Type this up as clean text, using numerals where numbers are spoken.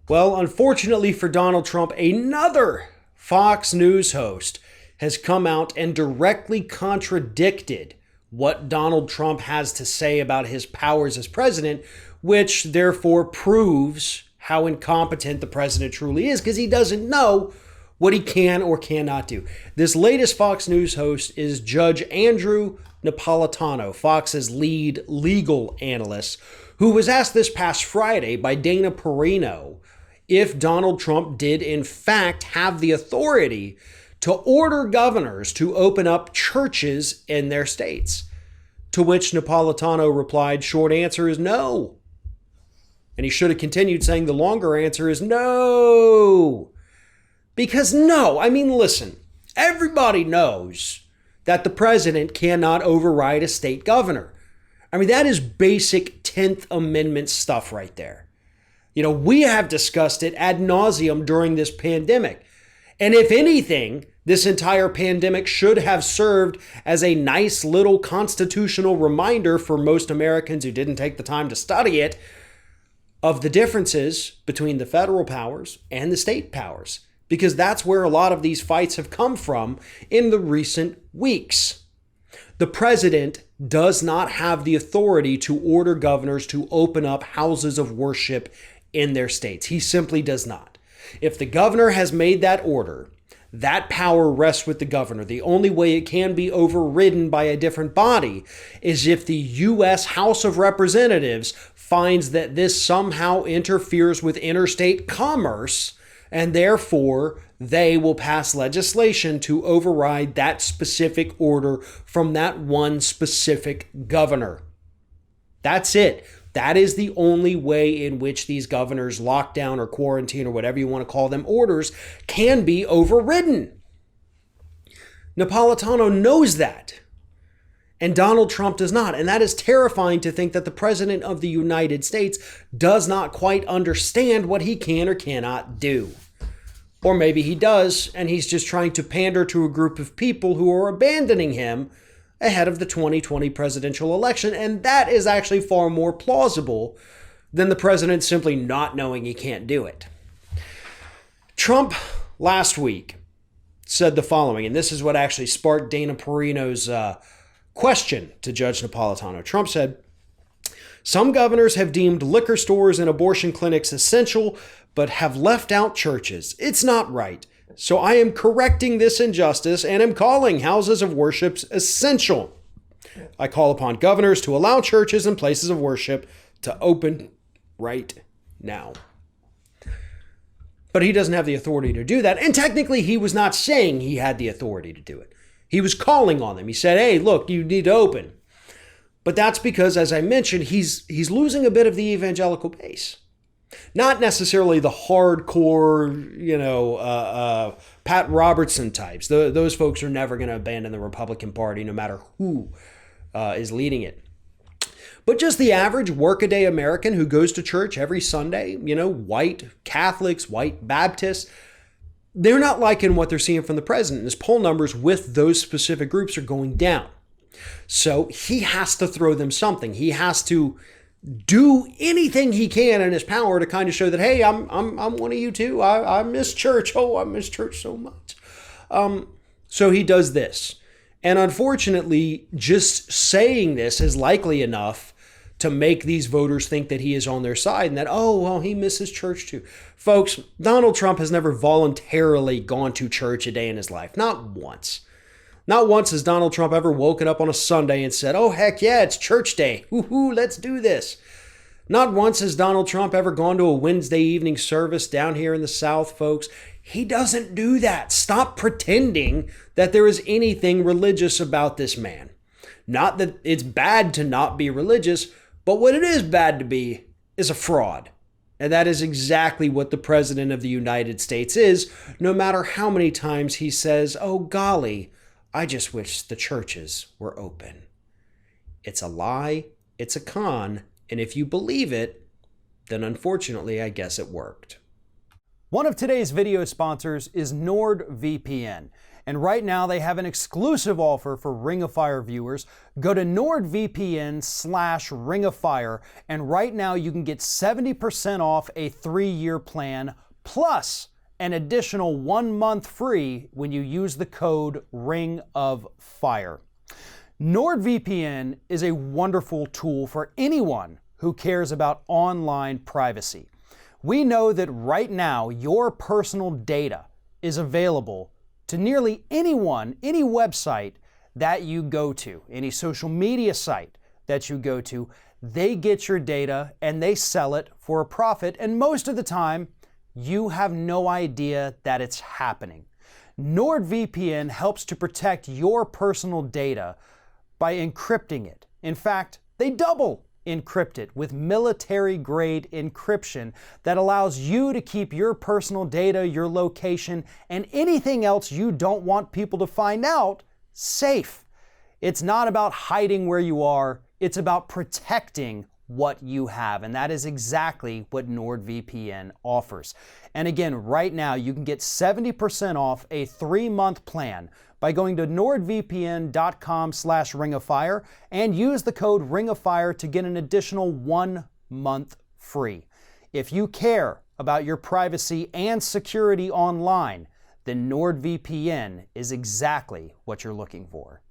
Well, unfortunately for Donald Trump, another Fox News host has come out and directly contradicted what Donald Trump has to say about his powers as president, which therefore proves how incompetent the president truly is, because he doesn't know what he can or cannot do. This latest Fox News host is Judge Andrew Napolitano, Fox's lead legal analyst, who was asked this past Friday by Dana Perino if Donald Trump did in fact have the authority to order governors to open up churches in their states. To which Napolitano replied, short answer is no. And he should have continued saying the longer answer is no. Because no, I mean, listen, everybody knows that the president cannot override a state governor. I mean, that is basic 10th Amendment stuff right there. You know, we have discussed it ad nauseum during this pandemic. And if anything, this entire pandemic should have served as a nice little constitutional reminder for most Americans who didn't take the time to study it of the differences between the federal powers and the state powers, because that's where a lot of these fights have come from in the recent weeks. The president does not have the authority to order governors to open up houses of worship in their states. He simply does not. If the governor has made that order, that power rests with the governor. The only way it can be overridden by a different body is if the U.S. House of Representatives finds that this somehow interferes with interstate commerce, and therefore they will pass legislation to override that specific order from that one specific governor. That's it. That is the only way in which these governors' lockdown or quarantine or whatever you want to call them orders can be overridden. Napolitano knows that. And Donald Trump does not. And that is terrifying to think that the president of the United States does not quite understand what he can or cannot do. Or maybe he does, and he's just trying to pander to a group of people who are abandoning him ahead of the 2020 presidential election. And that is actually far more plausible than the president simply not knowing he can't do it. Trump last week said the following, and this is what actually sparked Dana Perino's question to Judge Napolitano. Trump said, some governors have deemed liquor stores and abortion clinics essential, but have left out churches. It's not right. So I am correcting this injustice and am calling houses of worship essential. I call upon governors to allow churches and places of worship to open right now. But he doesn't have the authority to do that. And technically, he was not saying he had the authority to do it. He was calling on them. He said, hey, look, you need to open. But that's because, as I mentioned, he's losing a bit of the evangelical base. Not necessarily the hardcore, Pat Robertson types. Those folks are never going to abandon the Republican Party, no matter who is leading it. But just the average workaday American who goes to church every Sunday, white Catholics, white Baptists, they're not liking what they're seeing from the president. His poll numbers with those specific groups are going down. So he has to throw them something. He has to do anything he can in his power to kind of show that, hey, I'm one of you too. I miss church. Oh, I miss church so much. So he does this. And unfortunately, just saying this is likely enough to make these voters think that he is on their side and that, oh, well, he misses church too. Folks, Donald Trump has never voluntarily gone to church a day in his life. Not once. Not once has Donald Trump ever woken up on a Sunday and said, oh, heck yeah, it's church day. Woohoo, let's do this. Not once has Donald Trump ever gone to a Wednesday evening service down here in the South, folks. He doesn't do that. Stop pretending that there is anything religious about this man. Not that it's bad to not be religious, but what it is bad to be is a fraud. And that is exactly what the president of the United States is, no matter how many times he says, oh, golly, I just wish the churches were open. It's a lie, it's a con, and if you believe it, then unfortunately, I guess it worked. One of today's video sponsors is NordVPN. And right now they have an exclusive offer for Ring of Fire viewers. Go to NordVPN/Ring of Fire, and right now you can get 70% off a 3-year plan plus an additional 1 month free when you use the code Ring of Fire. NordVPN is a wonderful tool for anyone who cares about online privacy. We know that right now your personal data is available to nearly anyone, any website that you go to, any social media site that you go to. They get your data and they sell it for a profit, and most of the time you have no idea that it's happening. NordVPN helps to protect your personal data by encrypting it. In fact, they double encrypt it with military-grade encryption that allows you to keep your personal data, your location, and anything else you don't want people to find out safe. It's not about hiding where you are, it's about protecting what you have, and that is exactly what NordVPN offers. And again, right now you can get 70% off a 3-month plan by going to nordvpn.com/Ring of Fire and use the code Ring of Fire to get an additional 1 month free. If you care about your privacy and security online, then NordVPN is exactly what you're looking for.